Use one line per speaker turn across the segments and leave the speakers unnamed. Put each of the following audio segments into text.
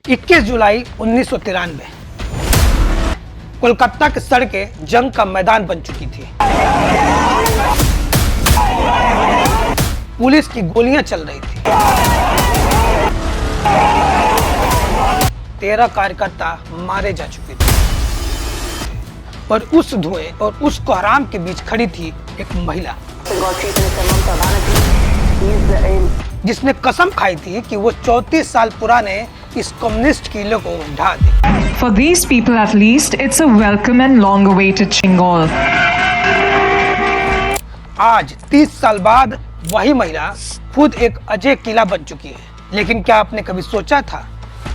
21 जुलाई 1993 कोलकाता की सड़कें जंग का मैदान बन चुकी थी। पुलिस की गोलियां चल रही थी। 13 कार्यकर्ता मारे जा चुके थे और उस धुएं और उस कोहराम के बीच खड़ी थी एक महिला जिसने कसम खाई थी कि वो 34 साल पुराने इस कम्युनिस्ट किले को ढा दे।
For these people at least, it's a welcome and long-awaited Chingol.
आज 30 साल बाद वही महिला खुद एक अजय किला बन चुकी है। लेकिन क्या आपने कभी सोचा था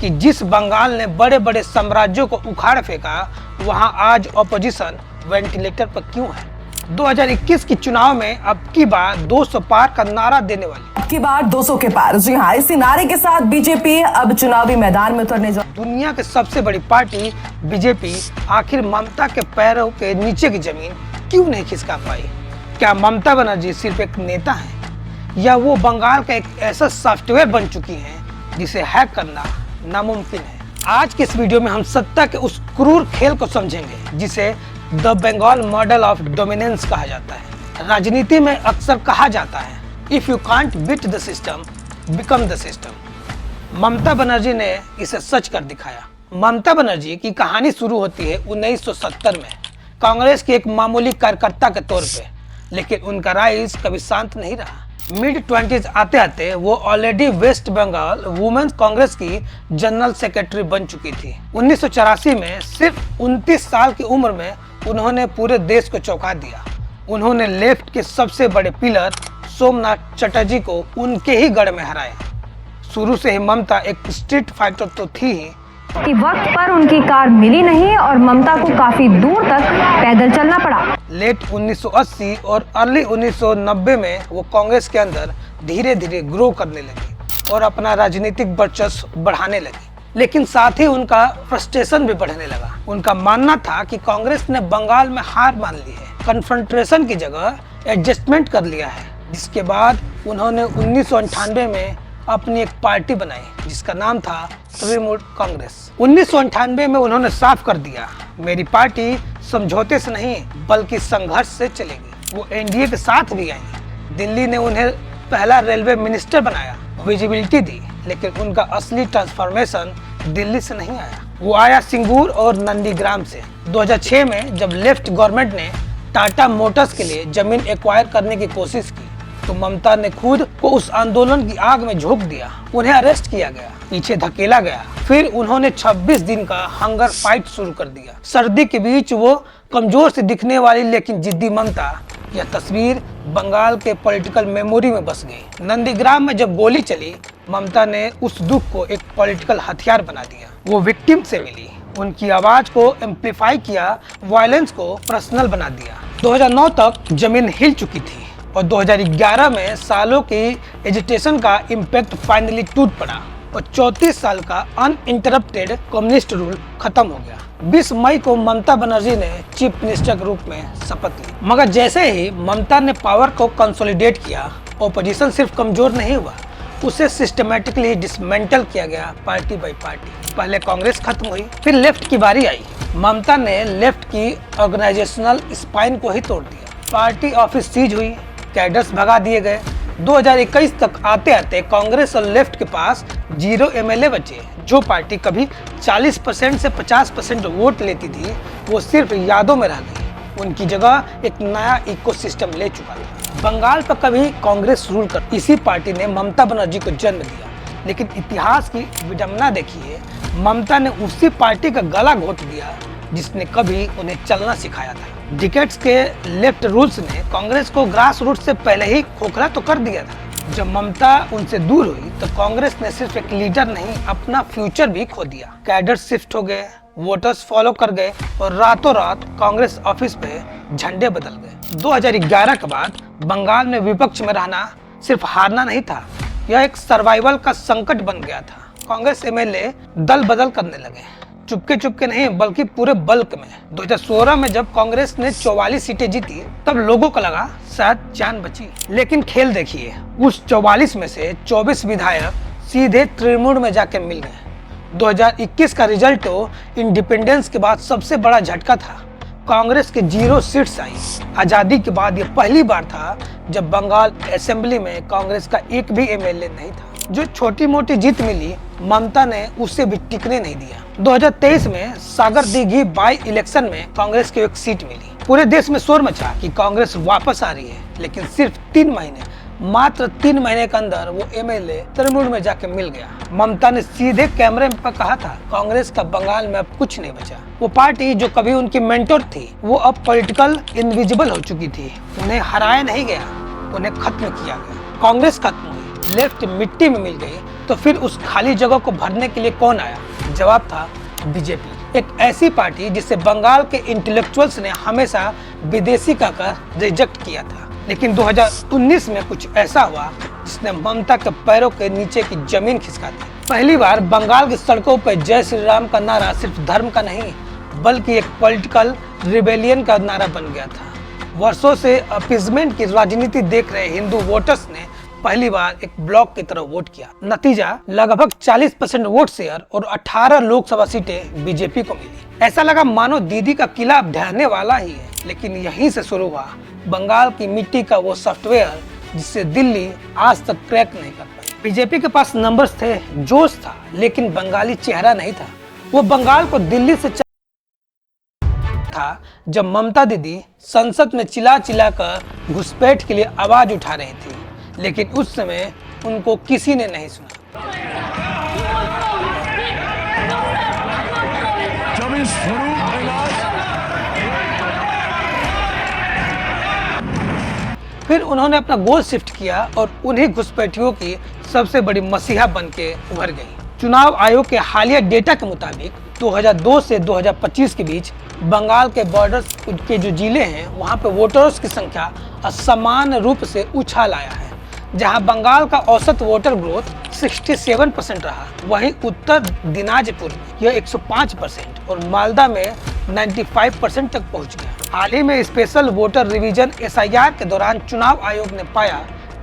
कि जिस बंगाल ने बड़े बड़े साम्राज्यों को उखाड़ फेंका, वहां आज ऑपोजिशन वेंटिलेटर पर क्यों है? 2021 की चुनाव में अब की बार 200 पार का नारा देने वाली।
अब की बार 200 के पार। जी हाँ, इसी नारे के साथ बीजेपी अब चुनावी मैदान में उतरने जा।
दुनिया की सबसे बड़ी पार्टी बीजेपी आखिर ममता के पैरों के नीचे की जमीन क्यों नहीं खिसका पाई? क्या ममता बनर्जी सिर्फ एक नेता है या वो बंगाल का एक ऐसा सॉफ्टवेयर बन चुकी है जिसे हैक करना नामुमकिन है? आज के इस वीडियो में हम सत्ता के उस क्रूर खेल को समझेंगे जिसे the Bengal model of dominance कहा जाता है। राजनीति में अक्सर कहा जाता है, if you can't beat the system become the system. Mamata Banerjee ने इसे सच कर दिखाया। ममता बनर्जी की कहानी शुरू होती है 1970 में कांग्रेस के एक मामूली कार्यकर्ता के तौर पे, लेकिन उनका राइज कभी शांत नहीं रहा। मिड 20s आते आते वो ऑलरेडी वेस्ट बंगाल वुमेन्स कांग्रेस की जनरल सेक्रेटरी बन चुकी थी। 1984 में सिर्फ 29 साल की उम्र में उन्होंने पूरे देश को चौंका दिया। उन्होंने लेफ्ट के सबसे बड़े पिलर सोमनाथ चटर्जी को उनके ही गढ़ में हराया। शुरू से ही ममता एक स्ट्रीट फाइटर तो थी ही
कि वक्त पर उनकी कार मिली नहीं और ममता को काफी दूर तक पैदल चलना पड़ा।
लेट 1980 और अर्ली 1990 में वो कांग्रेस के अंदर धीरे धीरे ग्रो करने लगी और अपना राजनीतिक वर्चस्व बढ़ाने लगी। लेकिन साथ ही उनका फ्रस्ट्रेशन भी बढ़ने लगा। उनका मानना था कि कांग्रेस ने बंगाल में हार मान ली है, कन्फ्रंटेशन की जगह एडजस्टमेंट कर लिया है। जिसके बाद उन्होंने 1998 में अपनी एक पार्टी बनाई जिसका नाम था तृणमूल कांग्रेस। 1998 में उन्होंने साफ कर दिया, मेरी पार्टी समझौते से नहीं बल्कि संघर्ष से चलेगी। वो एनडीए के साथ भी आई। दिल्ली ने उन्हें पहला रेलवे मिनिस्टर बनाया, विजिबिलिटी दी, लेकिन उनका असली ट्रांसफॉर्मेशन दिल्ली से नहीं आया। वो आया सिंगूर और नंदीग्राम से। 2006 में जब लेफ्ट गवर्नमेंट ने टाटा मोटर्स के लिए जमीन एक्वायर करने की कोशिश की तो ममता ने खुद को उस आंदोलन की आग में झोंक दिया। उन्हें अरेस्ट किया गया, पीछे धकेला गया। फिर उन्होंने 26 दिन का हंगर फाइट शुरू कर दिया। सर्दी के बीच वो कमजोर से दिखने वाली लेकिन जिद्दी ममता, यह तस्वीर बंगाल के पॉलिटिकल मेमोरी में बस गई। नंदीग्राम में जब गोली चली, ममता ने उस दुख को एक पॉलिटिकल हथियार बना दिया। वो विक्टिम से मिली, उनकी आवाज को एम्पलीफाई किया, वायलेंस को पर्सनल बना दिया। 2009 तक जमीन हिल चुकी थी और 2011 में सालों की एजिटेशन का इम्पैक्ट फाइनली टूट पड़ा और 34 साल का अनइंटरप्टेड कम्युनिस्ट रूल खत्म हो गया। 20 मई को ममता बनर्जी ने चीफ मिनिस्टर के रूप में शपथ ली। मगर जैसे ही ममता ने पावर को कंसोलिडेट किया, ऑपोजिशन सिर्फ कमजोर नहीं हुआ, उसे सिस्टमेटिकली डिसमेंटल किया गया पार्टी बाई पार्टी। पहले कांग्रेस खत्म हुई, फिर लेफ्ट की बारी आई। ममता ने लेफ्ट की ऑर्गेनाइजेशनल स्पाइन को ही तोड़ दिया। पार्टी ऑफिस सीज हुई, कैडर्स भगा दिए गए। 2021 तक आते आते कांग्रेस और लेफ्ट के पास 0 एमएलए बचे। जो पार्टी कभी 40% से 50% वोट लेती थी, वो सिर्फ यादों में रह गई। उनकी जगह एक नया इकोसिस्टम ले चुका था। बंगाल पर कभी कांग्रेस रूल कर, इसी पार्टी ने ममता बनर्जी को जन्म दिया। लेकिन इतिहास की विडंबना देखिए, ममता ने उसी पार्टी का गला घोट दिया जिसने कभी उन्हें चलना सिखाया था। डिकेट्स के लेफ्ट रूल्स ने कांग्रेस को ग्रास रूट से पहले ही खोखला तो कर दिया था। जब ममता उनसे दूर हुई तो कांग्रेस ने सिर्फ एक लीडर नहीं, अपना फ्यूचर भी खो दिया। कैडर शिफ्ट हो गए, वोटर्स फॉलो कर गए और रातों रात कांग्रेस ऑफिस पे झंडे बदल गए। 2011 के बाद बंगाल में विपक्ष में रहना सिर्फ हारना नहीं था, यह एक सर्वाइवल का संकट बन गया था। कांग्रेस एमएलए दल बदल करने लगे, चुपके चुपके नहीं बल्कि पूरे बल्क में। 2016 में जब कांग्रेस ने 44 सीटें जीती, तब लोगों को लगा शायद जान बची। लेकिन खेल देखिए, उस 44 में से 24 विधायक सीधे तृणमूल में जाके मिल गए। 2021 का रिजल्ट तो इंडिपेंडेंस के बाद सबसे बड़ा झटका था। कांग्रेस के 0 सीट्स आई। आजादी के बाद ये पहली बार था जब बंगाल असेंबली में कांग्रेस का एक भी एमएलए नहीं था। जो छोटी मोटी जीत मिली, ममता ने उसे भी टिकने नहीं दिया। 2023 में सागर दीघी बाई इलेक्शन में कांग्रेस को एक सीट मिली। पूरे देश में शोर मचा कि कांग्रेस वापस आ रही है, लेकिन सिर्फ 3 महीने, मात्र 3 महीने के अंदर वो एमएलए तृणमूल में जाके मिल गया। ममता ने सीधे कैमरे पर कहा था, कांग्रेस का बंगाल में अब कुछ नहीं बचा। वो पार्टी जो कभी उनकी मेंटर थी, वो अब पॉलिटिकल इनविजिबल हो चुकी थी। उन्हें हराया नहीं गया, उन्हें खत्म किया गया। कांग्रेस खत्म हुई, लेफ्ट मिट्टी में मिल गई, तो फिर उस खाली जगह को भरने के लिए कौन आया? जवाब था बीजेपी। एक ऐसी पार्टी जिसे बंगाल के इंटेलेक्चुअल्स ने हमेशा विदेशी कहकर रिजेक्ट किया था। लेकिन 2019 में कुछ ऐसा हुआ जिसने ममता के पैरों के नीचे की जमीन खिसका दी। पहली बार बंगाल की सड़कों पर जय श्री राम का नारा सिर्फ धर्म का नहीं, बल्कि एक पॉलिटिकल रिबेलियन का नारा बन गया था। वर्षों से अपीजमेंट की राजनीति देख रहे हिंदू वोटर्स ने पहली बार एक ब्लॉक की तरह वोट किया। नतीजा लगभग 40% वोट शेयर और 18 लोकसभा सीटें बीजेपी को मिली। ऐसा लगा मानो दीदी का किला अब ढहने वाला ही है। लेकिन यहीं से शुरू हुआ बंगाल की मिट्टी का वो सॉफ्टवेयर जिससे दिल्ली आज तक क्रैक नहीं कर पाई। बीजेपी के पास नंबर्स थे, जोश था, लेकिन बंगाली चेहरा नहीं था। वो बंगाल को दिल्ली से था जब ममता दीदी संसद में चिल्ला चिल्ला कर घुसपैठ के लिए आवाज उठा रही थी, लेकिन उस समय उनको किसी ने नहीं सुना। फिर उन्होंने अपना गोल शिफ्ट किया और उन्हीं घुसपैठियों की सबसे बड़ी मसीहा बन के उभर गई। चुनाव आयोग के हालिया डेटा के मुताबिक 2002 से 2025 के बीच बंगाल के बॉर्डर्स के जो जिले हैं, वहां पे वोटर्स की संख्या असमान रूप से उछाल आया है। जहां बंगाल का औसत वोटर ग्रोथ 67% रहा, वहीं उत्तर दिनाजपुर में यह 105% और मालदा में 95% तक पहुंच गया। हाल ही में स्पेशल वोटर रिवीजन SIR के दौरान चुनाव आयोग ने पाया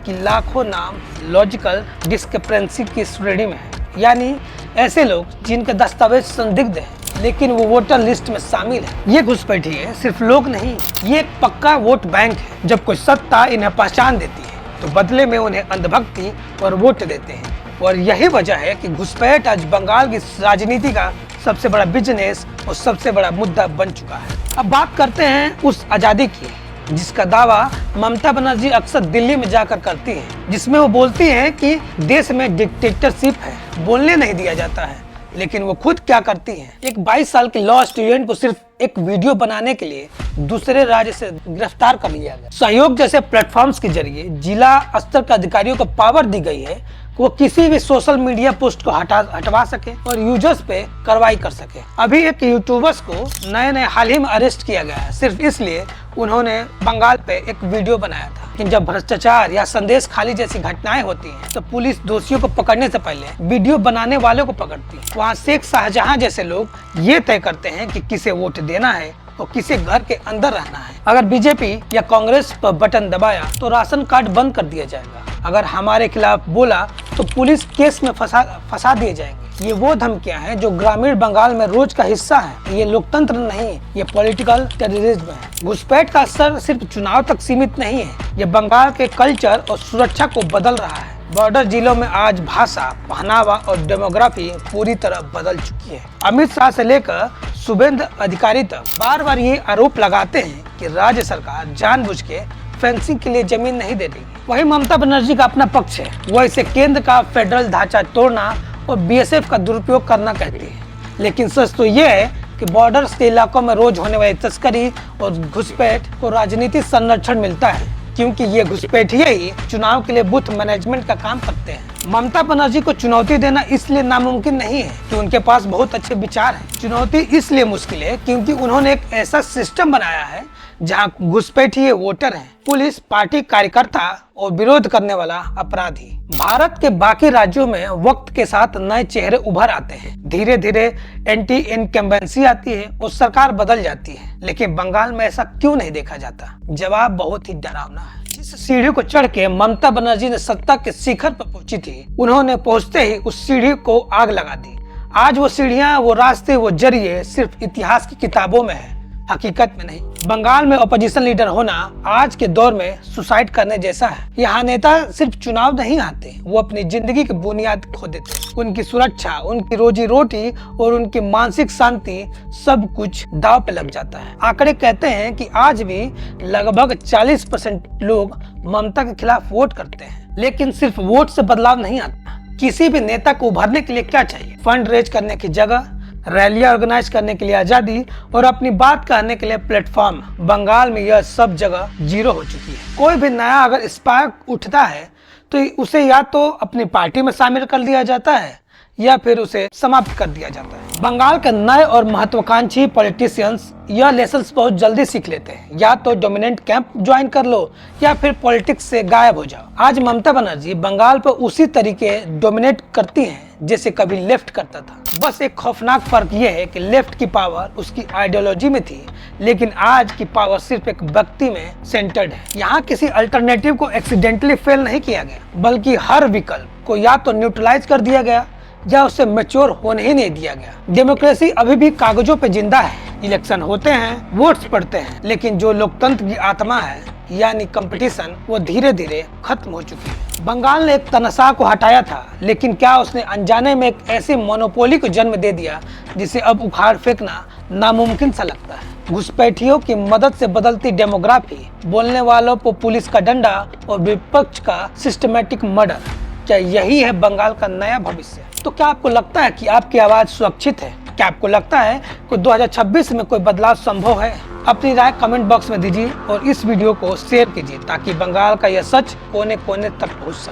कि लाखों नाम लॉजिकल डिस्क्रिपेंसी की श्रेणी में है, यानी ऐसे लोग जिनके दस्तावेज संदिग्ध हैं, लेकिन वो वोटर लिस्ट में शामिल है। ये घुसपैठिए सिर्फ लोग नहीं, ये एक पक्का वोट बैंक है। जब कोई सत्ता इन्हें पहचान देती है तो बदले में उन्हें अंधभक्ति और वोट देते हैं। और यही वजह है कि घुसपैठ आज बंगाल की राजनीति का सबसे बड़ा बिजनेस और सबसे बड़ा मुद्दा बन चुका है। अब बात करते हैं उस आजादी की जिसका दावा ममता बनर्जी अक्सर दिल्ली में जाकर करती हैं, जिसमें वो बोलती हैं कि देश में डिक्टेटरशिप है, बोलने नहीं दिया जाता है। लेकिन वो खुद क्या करती हैं? एक 22 साल के लॉ स्टूडेंट को सिर्फ एक वीडियो बनाने के लिए दूसरे राज्य से गिरफ्तार कर लिया गया। सहयोग जैसे प्लेटफॉर्म्स के जरिए जिला स्तर के अधिकारियों को पावर दी गई है कि वो किसी भी सोशल मीडिया पोस्ट को हटवा सके और यूजर्स पे कार्रवाई कर सके। अभी एक यूट्यूबर्स को नए हाल ही में अरेस्ट किया गया है, सिर्फ इसलिए उन्होंने बंगाल पे एक वीडियो बनाया था। लेकिन जब भ्रष्टाचार या संदेश खाली जैसी घटनाएं होती हैं, तो पुलिस दोषियों को पकड़ने से पहले वीडियो बनाने वालों को पकड़ती है। वहाँ शेख शाहजहां जैसे लोग ये तय करते हैं कि किसे वोट देना है और किसे घर के अंदर रहना है। अगर बीजेपी या कांग्रेस पर बटन दबाया तो राशन कार्ड बंद कर दिया जाएगा। अगर हमारे खिलाफ बोला तो पुलिस केस में फंसा दिए जाएंगे। ये वो धमकियां हैं जो ग्रामीण बंगाल में रोज का हिस्सा है। ये लोकतंत्र नहीं, ये पॉलिटिकल टेररिज्म है। घुसपैठ का असर सिर्फ चुनाव तक सीमित नहीं है, ये बंगाल के कल्चर और सुरक्षा को बदल रहा है। बॉर्डर जिलों में आज भाषा, पहनावा और डेमोग्राफी पूरी तरह बदल चुकी है। अमित शाह से लेकर शुभेंदु अधिकारी तक बार बार ये आरोप लगाते हैं कि राज्य सरकार जानबूझ के फेंसिंग के लिए जमीन नहीं दे रही। वही ममता बनर्जी का अपना पक्ष है, वो इसे केंद्र का फेडरल ढांचा तोड़ना और BSF का दुरुपयोग करना कहती है। लेकिन सच तो ये है कि बॉर्डर्स के इलाकों में रोज होने वाली तस्करी और घुसपैठ को राजनीतिक संरक्षण मिलता है, क्योंकि ये घुसपैठिए ही चुनाव के लिए बूथ मैनेजमेंट का काम करते हैं। ममता बनर्जी को चुनौती देना इसलिए नामुमकिन नहीं है कि उनके पास बहुत अच्छे विचार हैं। चुनौती इसलिए मुश्किल है क्योंकि उन्होंने एक ऐसा सिस्टम बनाया है जहां घुसपैठिए वोटर हैं, पुलिस, पार्टी कार्यकर्ता और विरोध करने वाला अपराधी। भारत के बाकी राज्यों में वक्त के साथ नए चेहरे उभर आते हैं। धीरे धीरे एंटी इनकम्बेंसी आती है और सरकार बदल जाती है। लेकिन बंगाल में ऐसा क्यों नहीं देखा जाता? जवाब बहुत ही डरावना है। जिस सीढ़ी को चढ़ के ममता बनर्जी ने सत्ता के शिखर पर पहुंची थी, उन्होंने पहुंचते ही उस सीढ़ी को आग लगा दी। आज वो सीढ़ियां, वो रास्ते, वो जरिए सिर्फ इतिहास की किताबों में है, हकीकत में नहीं। बंगाल में अपोजिशन लीडर होना आज के दौर में सुसाइड करने जैसा है। यहाँ नेता सिर्फ चुनाव नहीं आते, वो अपनी जिंदगी की बुनियाद खो देते। उनकी सुरक्षा, उनकी रोजी रोटी और उनकी मानसिक शांति सब कुछ दांव पे लग जाता है। आंकड़े कहते हैं कि आज भी लगभग 40% लोग ममता के खिलाफ वोट करते हैं, लेकिन सिर्फ वोट से बदलाव नहीं आता। किसी भी नेता को उभरने के लिए क्या चाहिए? फंड रेज करने की जगह, रैलियां ऑर्गेनाइज करने के लिए आजादी और अपनी बात कहने के लिए प्लेटफॉर्म। बंगाल में यह सब जगह जीरो हो चुकी है। कोई भी नया अगर स्पार्क उठता है तो उसे या तो अपनी पार्टी में शामिल कर लिया जाता है या फिर उसे समाप्त कर दिया जाता है। बंगाल के नए और महत्वाकांक्षी पॉलिटिशियंस यह लेसन्स बहुत जल्दी सीख लेते हैं। या तो डोमिनेंट कैंप ज्वाइन कर लो या फिर पॉलिटिक्स से गायब हो जाओ। आज ममता बनर्जी बंगाल पर उसी तरीके डोमिनेट करती हैं जैसे कभी लेफ्ट करता था। बस एक खौफनाक फर्क यह है कि लेफ्ट की पावर उसकी आइडियोलॉजी में थी, लेकिन आज की पावर सिर्फ एक व्यक्ति में सेंटर्ड है। यहाँ किसी अल्टरनेटिव को एक्सीडेंटली फेल नहीं किया गया, बल्कि हर विकल्प को या तो न्यूट्रलाइज कर दिया गया या उसे मैच्योर होने ही नहीं दिया गया। डेमोक्रेसी अभी भी कागजों पे जिंदा है। इलेक्शन होते हैं, वोट्स पड़ते हैं, लेकिन जो लोकतंत्र की आत्मा है यानी कंपटीशन, वो धीरे धीरे खत्म हो चुकी है। बंगाल ने एक तनासा को हटाया था, लेकिन क्या उसने अनजाने में एक ऐसी मोनोपोली को जन्म दे दिया जिसे अब उखाड़ फेंकना नामुमकिन सा लगता है। घुसपैठियों की मदद से बदलती डेमोग्राफी, बोलने वालों को पुलिस का डंडा और विपक्ष का सिस्टमेटिक मर्डर, क्या यही है बंगाल का नया भविष्य? तो क्या आपको लगता है कि आपकी आवाज सुरक्षित है? क्या आपको लगता है कि 2026 में कोई बदलाव संभव है? अपनी राय कमेंट बॉक्स में दीजिए और इस वीडियो को शेयर कीजिए ताकि बंगाल का यह सच कोने कोने तक पहुंच सके।